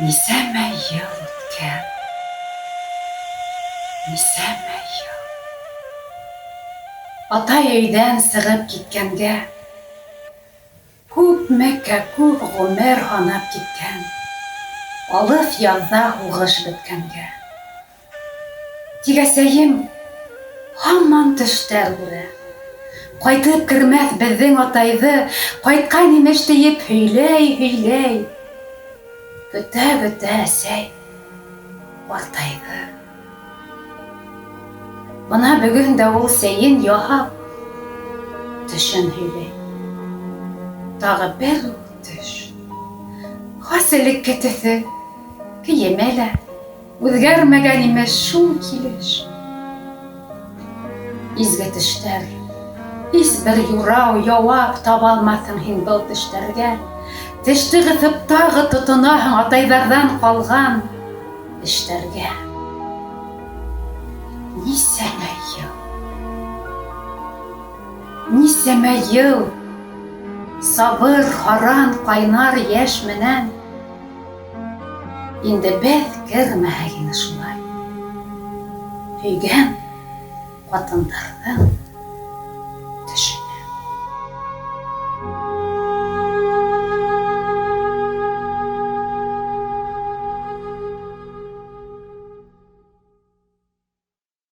Нисәмә йыл үткән, нисәмә йыл. Атай өйдән сығып киткәнгә, күпмеккә күп ғүмер һанап киткән, алыҫ яҙҙа һуғыш бөткәнгә. Тигәсәйем һаман төштәр күрә. Ҡайтып кермәҫ беҙҙең атайҙы ҡайтҡан имеш тиеп һөйләй. Көтә әсәй ҡартайҙы. Бына бөгөн дә ул сәйен яһап, төшөн һөйләй. Тағы бер үк төш. Хас элекке төҫө, кейеме лә үҙгәрмәгән имеш шул килеш. Изге төштәр, һис бер юрау, яуап таба алмаҫһың һин был төштәргә. Теште ҡыҫып тағы тотонаһың атайҙарҙан ҡалған эштәргә. Нисәмә йыл сабыр, һаран, ҡайнар йәш менән инде беҙ кермәһәк ине шулай һөйгән ҡатындарҙың